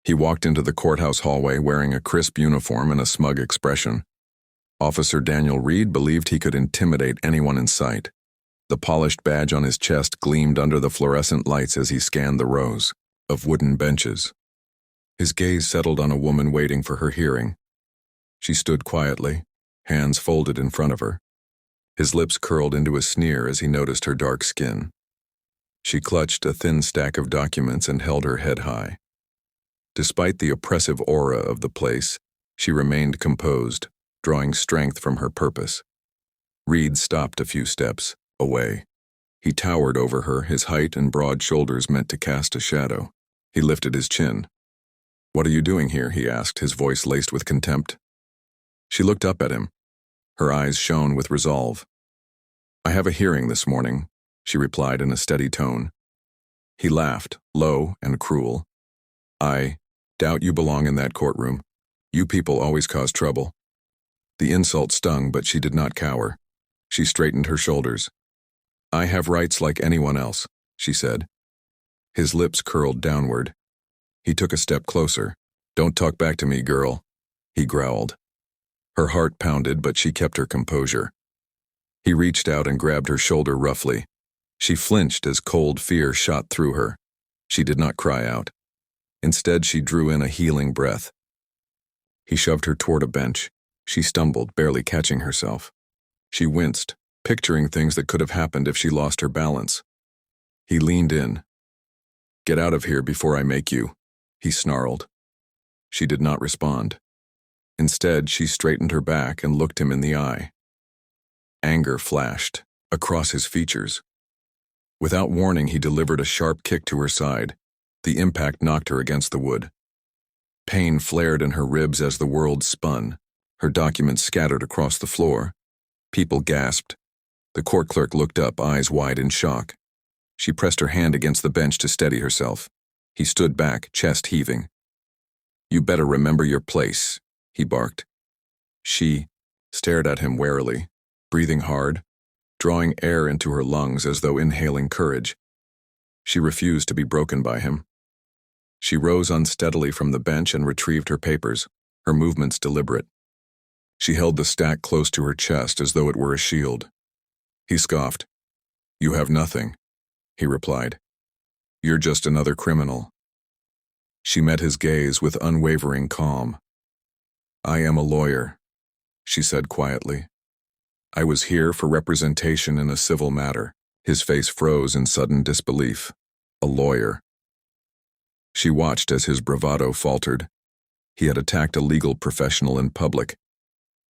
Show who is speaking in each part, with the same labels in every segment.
Speaker 1: He walked into the courthouse hallway wearing a crisp uniform and a smug expression. Officer Daniel Reed believed he could intimidate anyone in sight. The polished badge on his chest gleamed under the fluorescent lights as he scanned the rows of wooden benches. His gaze settled on a woman waiting for her hearing. She stood quietly, hands folded in front of her. His lips curled into a sneer as he noticed her dark skin. She clutched a thin stack of documents and held her head high. Despite the oppressive aura of the place, she remained composed, drawing strength from her purpose. Reed stopped a few steps away. He towered over her, his height and broad shoulders meant to cast a shadow. He lifted his chin. "What are you doing here?" he asked, his voice laced with contempt. She looked up at him. Her eyes shone with resolve. "I have a hearing this morning," she replied in a steady tone. He laughed, low and cruel. "I doubt you belong in that courtroom. You people always cause trouble." The insult stung, but she did not cower. She straightened her shoulders. "I have rights like anyone else," she said. His lips curled downward. He took a step closer. "Don't talk back to me, girl," he growled. Her heart pounded, but she kept her composure. He reached out and grabbed her shoulder roughly. She flinched as cold fear shot through her. She did not cry out. Instead, she drew in a healing breath. He shoved her toward a bench. She stumbled, barely catching herself. She winced, picturing things that could have happened if she lost her balance. He leaned in. "Get out of here before I make you," he snarled. She did not respond. Instead, she straightened her back and looked him in the eye. Anger flashed across his features. Without warning, he delivered a sharp kick to her side. The impact knocked her against the wood. Pain flared in her ribs as the world spun. Her documents scattered across the floor. People gasped. The court clerk looked up, eyes wide in shock. She pressed her hand against the bench to steady herself. He stood back, chest heaving. "You better remember your place," he barked. She stared at him warily, breathing hard, drawing air into her lungs as though inhaling courage. She refused to be broken by him. She rose unsteadily from the bench and retrieved her papers, her movements deliberate. She held the stack close to her chest as though it were a shield. He scoffed. "You have nothing," he replied. "You're just another criminal." She met his gaze with unwavering calm. "I am a lawyer," she said quietly. "I was here for representation in a civil matter." His face froze in sudden disbelief. A lawyer. She watched as his bravado faltered. He had attacked a legal professional in public.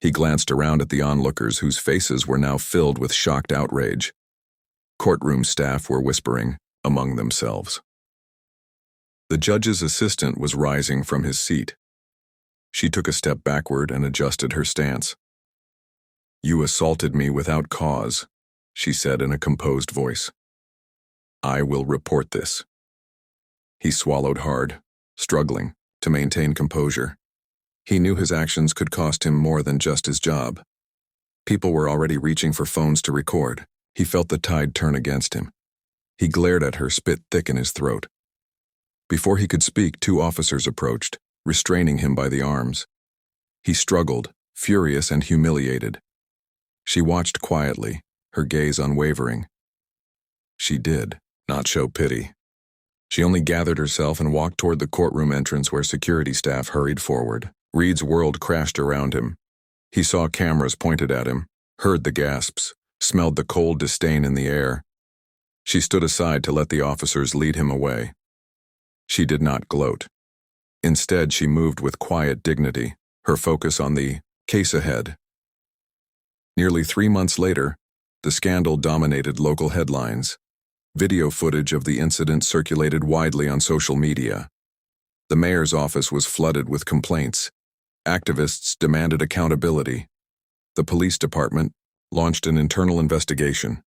Speaker 1: He glanced around at the onlookers whose faces were now filled with shocked outrage. Courtroom staff were whispering among themselves. The judge's assistant was rising from his seat. She took a step backward and adjusted her stance. "You assaulted me without cause," she said in a composed voice. "I will report this." He swallowed hard, struggling to maintain composure. He knew his actions could cost him more than just his job. People were already reaching for phones to record. He felt the tide turn against him. He glared at her, spit thick in his throat. Before he could speak, 2 officers approached, restraining him by the arms. He struggled, furious and humiliated. She watched quietly, her gaze unwavering. She did not show pity. She only gathered herself and walked toward the courtroom entrance where security staff hurried forward. Reed's world crashed around him. He saw cameras pointed at him, heard the gasps, smelled the cold disdain in the air. She stood aside to let the officers lead him away. She did not gloat. Instead, she moved with quiet dignity, her focus on the case ahead. Nearly 3 months later, the scandal dominated local headlines. Video footage of the incident circulated widely on social media. The mayor's office was flooded with complaints. Activists demanded accountability. The police department launched an internal investigation.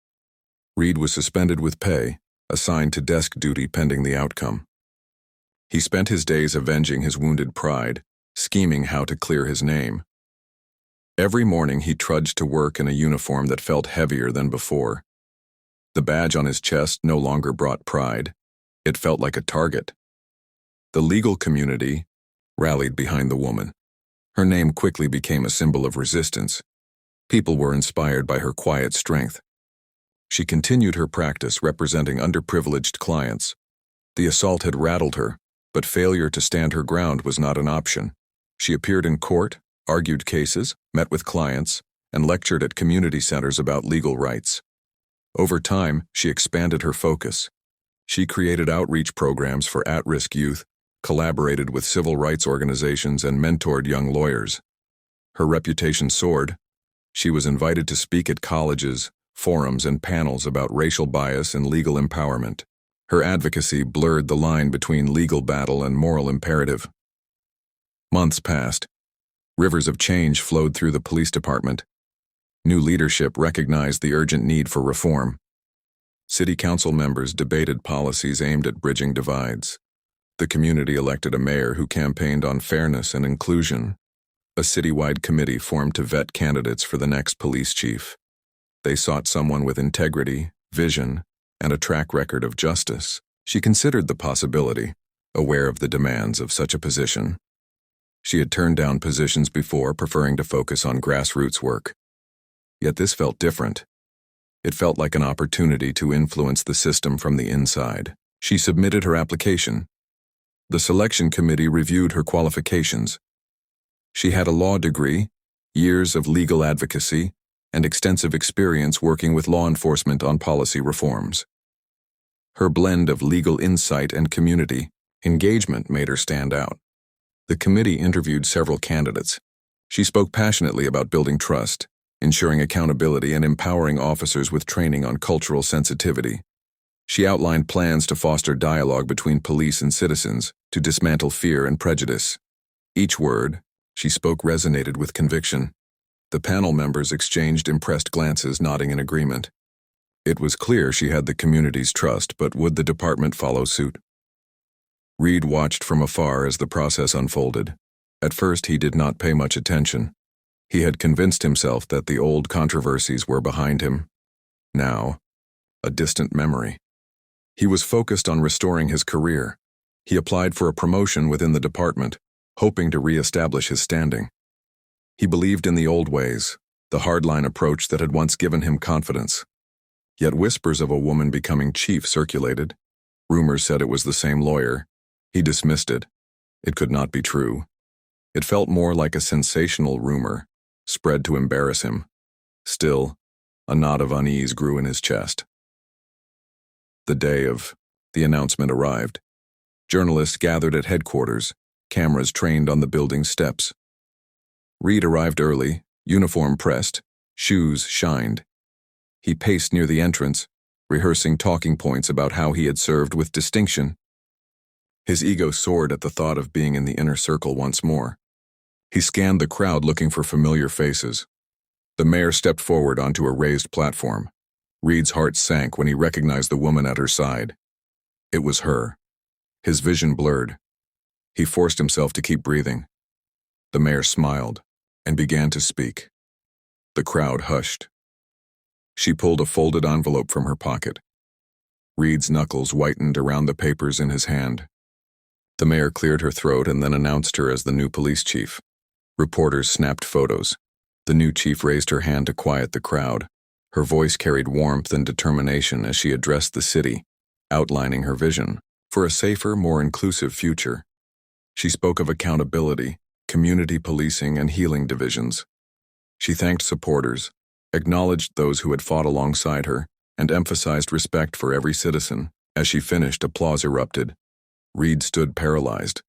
Speaker 1: Reed was suspended with pay, assigned to desk duty pending the outcome. He spent his days avenging his wounded pride, scheming how to clear his name. Every morning he trudged to work in a uniform that felt heavier than before. The badge on his chest no longer brought pride. It felt like a target. The legal community rallied behind the woman. Her name quickly became a symbol of resistance. People were inspired by her quiet strength. She continued her practice representing underprivileged clients. The assault had rattled her, but failure to stand her ground was not an option. She appeared in court, argued cases, met with clients, and lectured at community centers about legal rights. Over time, she expanded her focus. She created outreach programs for at-risk youth, collaborated with civil rights organizations, and mentored young lawyers. Her reputation soared. She was invited to speak at colleges, forums, and panels about racial bias and legal empowerment. Her advocacy blurred the line between legal battle and moral imperative. Months passed. Rivers of change flowed through the police department. New leadership recognized the urgent need for reform. City council members debated policies aimed at bridging divides. The community elected a mayor who campaigned on fairness and inclusion. A citywide committee formed to vet candidates for the next police chief. They sought someone with integrity, vision, and a track record of justice. She considered the possibility, aware of the demands of such a position. She had turned down positions before, preferring to focus on grassroots work. Yet this felt different. It felt like an opportunity to influence the system from the inside. She submitted her application. The selection committee reviewed her qualifications. She had a law degree, years of legal advocacy, and extensive experience working with law enforcement on policy reforms. Her blend of legal insight and community engagement made her stand out. The committee interviewed several candidates. She spoke passionately about building trust, ensuring accountability, and empowering officers with training on cultural sensitivity. She outlined plans to foster dialogue between police and citizens, to dismantle fear and prejudice. Each word she spoke resonated with conviction. The panel members exchanged impressed glances, nodding in agreement. It was clear she had the community's trust, but would the department follow suit? Reed watched from afar as the process unfolded. At first, he did not pay much attention. He had convinced himself that the old controversies were behind him. Now, a distant memory. He was focused on restoring his career. He applied for a promotion within the department, hoping to re-establish his standing. He believed in the old ways, the hardline approach that had once given him confidence. Yet whispers of a woman becoming chief circulated. Rumors said it was the same lawyer. He dismissed it. It could not be true. It felt more like a sensational rumor, spread to embarrass him. Still, a knot of unease grew in his chest. The day of the announcement arrived. Journalists gathered at headquarters, cameras trained on the building's steps. Reed arrived early, uniform pressed, shoes shined. He paced near the entrance, rehearsing talking points about how he had served with distinction. His ego soared at the thought of being in the inner circle once more. He scanned the crowd looking for familiar faces. The mayor stepped forward onto a raised platform. Reed's heart sank when he recognized the woman at her side. It was her. His vision blurred. He forced himself to keep breathing. The mayor smiled and began to speak. The crowd hushed. She pulled a folded envelope from her pocket. Reed's knuckles whitened around the papers in his hand. The mayor cleared her throat and then announced her as the new police chief. Reporters snapped photos. The new chief raised her hand to quiet the crowd. Her voice carried warmth and determination as she addressed the city, outlining her vision for a safer, more inclusive future. She spoke of accountability, community policing, and healing divisions. She thanked supporters, acknowledged those who had fought alongside her, and emphasized respect for every citizen. As she finished, applause erupted. Reed stood paralyzed.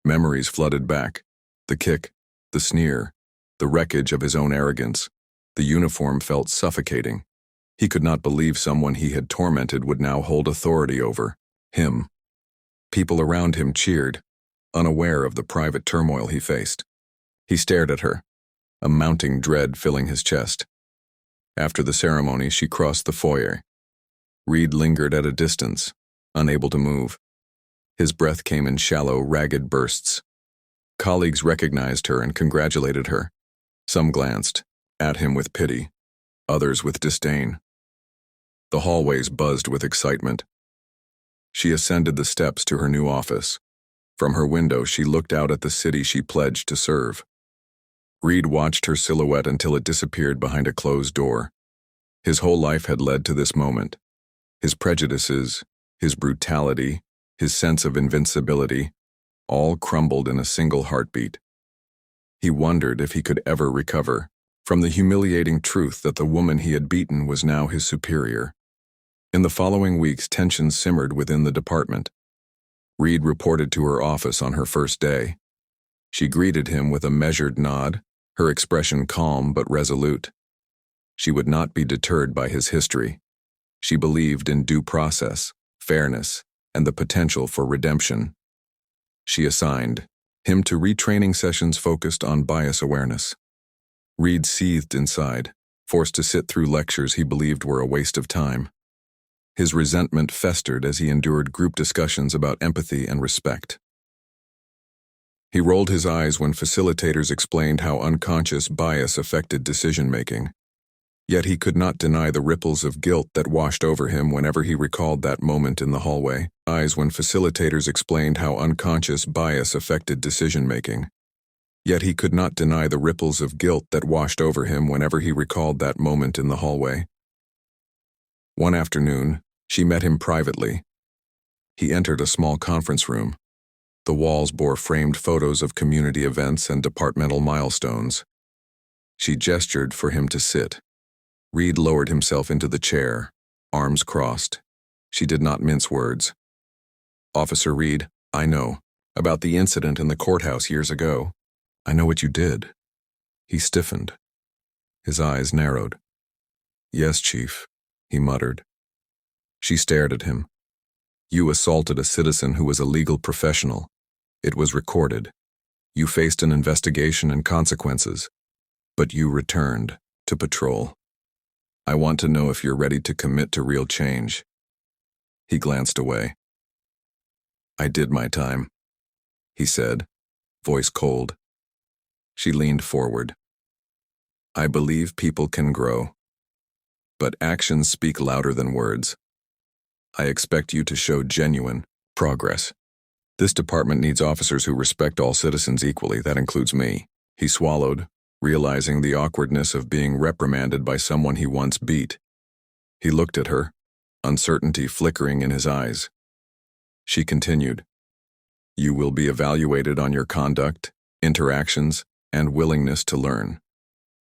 Speaker 1: Memories flooded back. The kick, the sneer, the wreckage of his own arrogance. The uniform felt suffocating. He could not believe someone he had tormented would now hold authority over him. People around him cheered, unaware of the private turmoil he faced. He stared at her, a mounting dread filling his chest. After the ceremony, she crossed the foyer. Reed lingered at a distance, unable to move. His breath came in shallow, ragged bursts. Colleagues recognized her and congratulated her. Some glanced at him with pity, others with disdain. The hallways buzzed with excitement. She ascended the steps to her new office. From her window, she looked out at the city she pledged to serve. Reed watched her silhouette until it disappeared behind a closed door. His whole life had led to this moment. His prejudices, his brutality, his sense of invincibility, all crumbled in a single heartbeat. He wondered if he could ever recover from the humiliating truth that the woman he had beaten was now his superior. In the following weeks, tension simmered within the department. Reed reported to her office on her first day. She greeted him with a measured nod, her expression calm but resolute. She would not be deterred by his history. She believed in due process, fairness, and the potential for redemption. She assigned him to retraining sessions focused on bias awareness. Reed seethed inside, forced to sit through lectures he believed were a waste of time. His resentment festered as he endured group discussions about empathy and respect. He rolled his eyes when facilitators explained how unconscious bias affected decision-making. Yet he could not deny the ripples of guilt that washed over him whenever he recalled that moment in the hallway. Eyes when facilitators explained how unconscious bias affected decision-making. Yet he could not deny the ripples of guilt that washed over him whenever he recalled that moment in the hallway. One afternoon, she met him privately. He entered a small conference room. The walls bore framed photos of community events and departmental milestones. She gestured for him to sit. Reed lowered himself into the chair, arms crossed. She did not mince words. "Officer Reed, I know about the incident in the courthouse years ago. I know what you did." He stiffened. His eyes narrowed. "Yes, Chief," he muttered. She stared at him. "You assaulted a citizen who was a legal professional. It was recorded. You faced an investigation and consequences, but you returned to patrol. I want to know if you're ready to commit to real change." He glanced away. "I did my time," he said, voice cold. She leaned forward. "I believe people can grow, but actions speak louder than words. I expect you to show genuine progress. This department needs officers who respect all citizens equally. That includes me." He swallowed, realizing the awkwardness of being reprimanded by someone he once beat. He looked at her, uncertainty flickering in his eyes. She continued, "You will be evaluated on your conduct, interactions, and willingness to learn.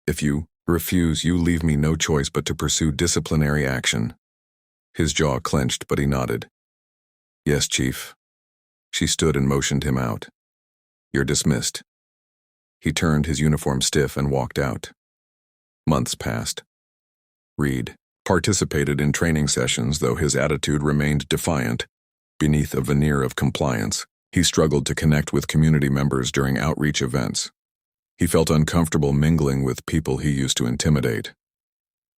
Speaker 1: If you refuse, you leave me no choice but to pursue disciplinary action." His jaw clenched, but he nodded. "Yes, Chief." She stood and motioned him out. "You're dismissed." He turned, his uniform stiff, and walked out. Months passed. Reed participated in training sessions, though his attitude remained defiant. Beneath a veneer of compliance, he struggled to connect with community members during outreach events. He felt uncomfortable mingling with people he used to intimidate.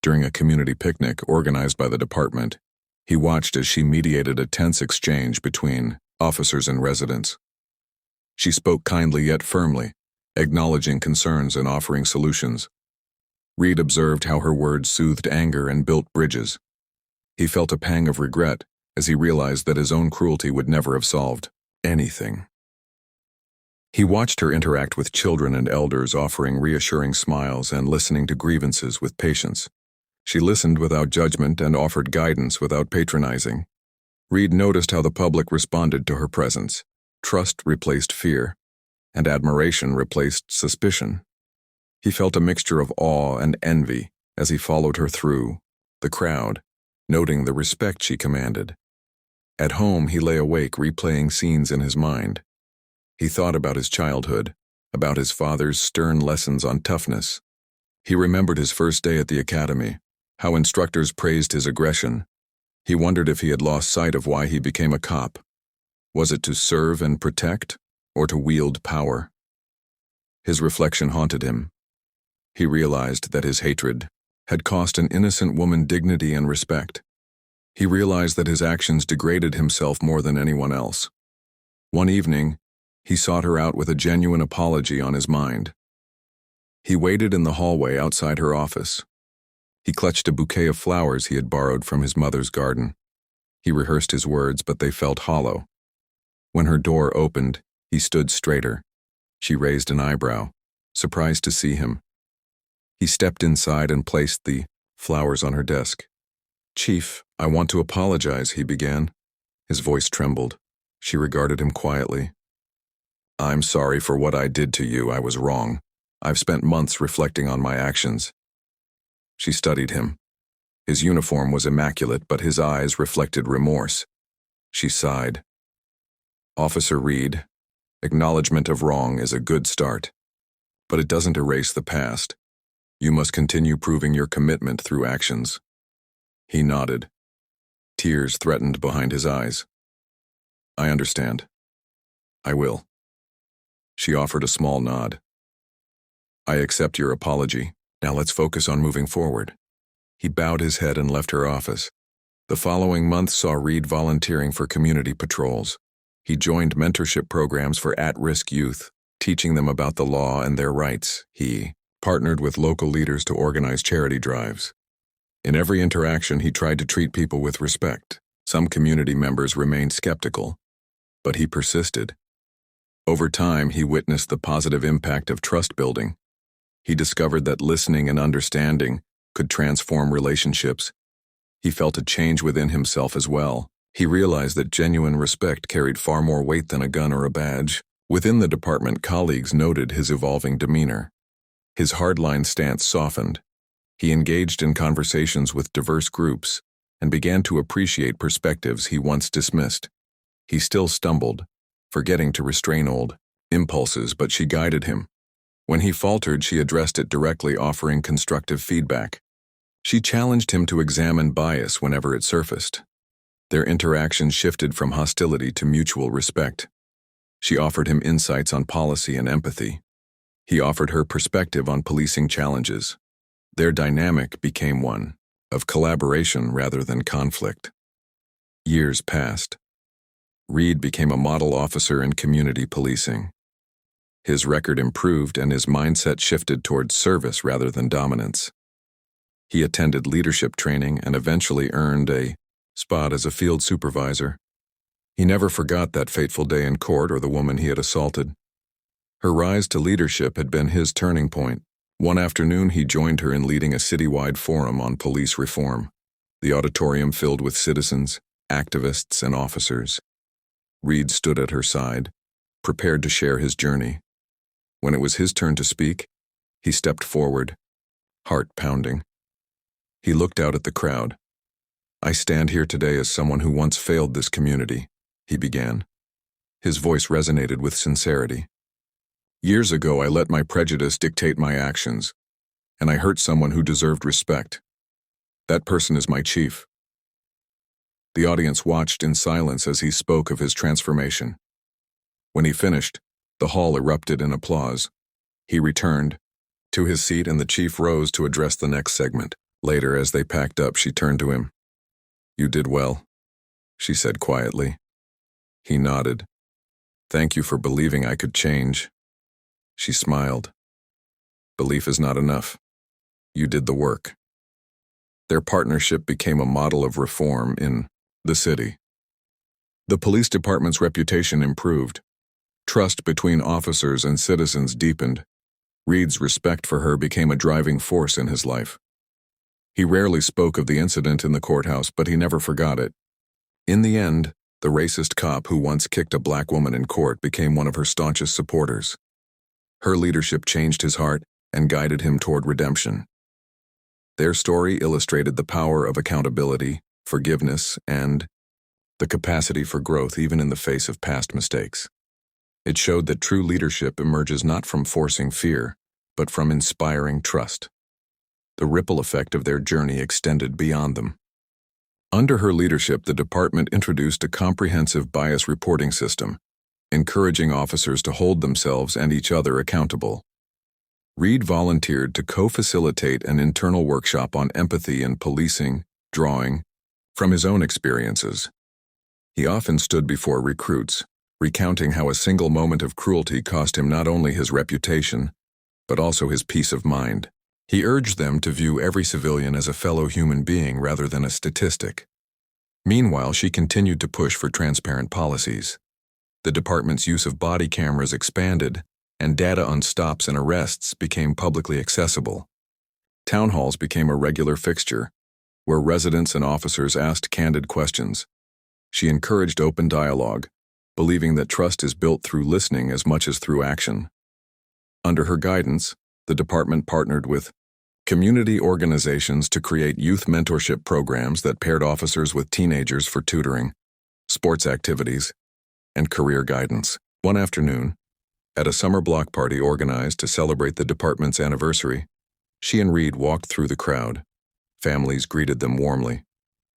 Speaker 1: During a community picnic organized by the department, he watched as she mediated a tense exchange between officers and residents. She spoke kindly yet firmly, acknowledging concerns and offering solutions. Reed observed how her words soothed anger and built bridges. He felt a pang of regret as he realized that his own cruelty would never have solved anything. He watched her interact with children and elders, offering reassuring smiles and listening to grievances with patience. She listened without judgment and offered guidance without patronizing. Reed noticed how the public responded to her presence. Trust replaced fear, and admiration replaced suspicion. He felt a mixture of awe and envy as he followed her through the crowd, noting the respect she commanded. At home, he lay awake, replaying scenes in his mind. He thought about his childhood, about his father's stern lessons on toughness. He remembered his first day at the academy, how instructors praised his aggression. He wondered if he had lost sight of why he became a cop. Was it to serve and protect, or to wield power? His reflection haunted him. He realized that his hatred had cost an innocent woman dignity and respect. He realized that his actions degraded himself more than anyone else. One evening, he sought her out with a genuine apology on his mind. He waited in the hallway outside her office. He clutched a bouquet of flowers he had borrowed from his mother's garden. He rehearsed his words, but they felt hollow. When her door opened, he stood straighter. She raised an eyebrow, surprised to see him. He stepped inside and placed the flowers on her desk. "Chief, I want to apologize," he began. His voice trembled. She regarded him quietly. "I'm sorry for what I did to you. I was wrong. I've spent months reflecting on my actions." She studied him. His uniform was immaculate, but his eyes reflected remorse. She sighed. "Officer Reed, acknowledgement of wrong is a good start, but it doesn't erase the past. You must continue proving your commitment through actions." He nodded. Tears threatened behind his eyes. "I understand. I will." She offered a small nod. "I accept your apology. Now let's focus on moving forward." He bowed his head and left her office. The following month saw Reed volunteering for community patrols. He joined mentorship programs for at-risk youth, teaching them about the law and their rights. He partnered with local leaders to organize charity drives. In every interaction, he tried to treat people with respect. Some community members remained skeptical, but he persisted. Over time, he witnessed the positive impact of trust building. He discovered that listening and understanding could transform relationships. He felt a change within himself as well. He realized that genuine respect carried far more weight than a gun or a badge. Within the department, colleagues noted his evolving demeanor. His hardline stance softened. He engaged in conversations with diverse groups and began to appreciate perspectives he once dismissed. He still stumbled, forgetting to restrain old impulses, but she guided him. When he faltered, she addressed it directly, offering constructive feedback. She challenged him to examine bias whenever it surfaced. Their interaction shifted from hostility to mutual respect. She offered him insights on policy and empathy. He offered her perspective on policing challenges. Their dynamic became one of collaboration rather than conflict. Years passed. Reed became a model officer in community policing. His record improved and his mindset shifted towards service rather than dominance. He attended leadership training and eventually earned a spot as a field supervisor. He never forgot that fateful day in court or the woman he had assaulted. Her rise to leadership had been his turning point. One afternoon, he joined her in leading a citywide forum on police reform. The auditorium filled with citizens, activists, and officers. Reed stood at her side, prepared to share his journey. When it was his turn to speak, he stepped forward, heart pounding. He looked out at the crowd. "I stand here today as someone who once failed this community," he began. His voice resonated with sincerity. "Years ago, I let my prejudice dictate my actions, and I hurt someone who deserved respect. That person is my chief." The audience watched in silence as he spoke of his transformation. When he finished, the hall erupted in applause. He returned to his seat and the chief rose to address the next segment. Later, as they packed up, she turned to him. "You did well," she said quietly. He nodded. "Thank you for believing I could change." She smiled. "Belief is not enough. You did the work." Their partnership became a model of reform in the city. The police department's reputation improved. Trust between officers and citizens deepened. Reed's respect for her became a driving force in his life. He rarely spoke of the incident in the courthouse, but he never forgot it. In the end, the racist cop who once kicked a black woman in court became one of her staunchest supporters. Her leadership changed his heart and guided him toward redemption. Their story illustrated the power of accountability, forgiveness, and the capacity for growth even in the face of past mistakes. It showed that true leadership emerges not from forcing fear, but from inspiring trust. The ripple effect of their journey extended beyond them. Under her leadership, the department introduced a comprehensive bias reporting system, encouraging officers to hold themselves and each other accountable. Reed volunteered to co-facilitate an internal workshop on empathy in policing, drawing from his own experiences. He often stood before recruits, recounting how a single moment of cruelty cost him not only his reputation, but also his peace of mind. He urged them to view every civilian as a fellow human being rather than a statistic. Meanwhile, she continued to push for transparent policies. The department's use of body cameras expanded, and data on stops and arrests became publicly accessible. Town halls became a regular fixture, where residents and officers asked candid questions. She encouraged open dialogue, believing that trust is built through listening as much as through action. Under her guidance, the department partnered with community organizations to create youth mentorship programs that paired officers with teenagers for tutoring, sports activities, and career guidance. One afternoon, at a summer block party organized to celebrate the department's anniversary, she and Reed walked through the crowd. Families greeted them warmly.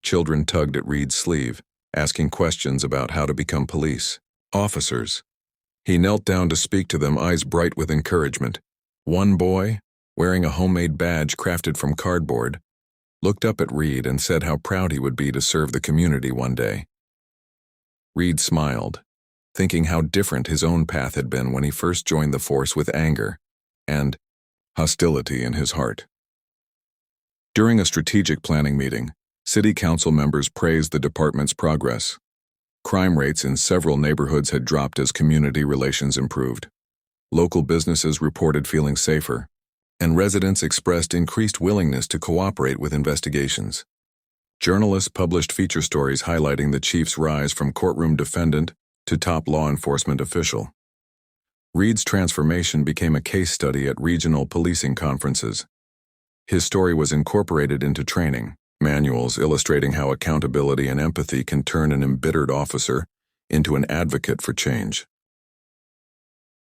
Speaker 1: Children tugged at Reed's sleeve, asking questions about how to become police officers. He knelt down to speak to them, eyes bright with encouragement. One boy, wearing a homemade badge crafted from cardboard, looked up at Reed and said how proud he would be to serve the community one day. Reed smiled, thinking how different his own path had been when he first joined the force, with anger and hostility in his heart. During a strategic planning meeting, city council members praised the department's progress. Crime rates in several neighborhoods had dropped as community relations improved. Local businesses reported feeling safer, and residents expressed increased willingness to cooperate with investigations. Journalists published feature stories highlighting the chief's rise from courtroom defendant to top law enforcement official. Reed's transformation became a case study at regional policing conferences. His story was incorporated into training manuals illustrating how accountability and empathy can turn an embittered officer into an advocate for change.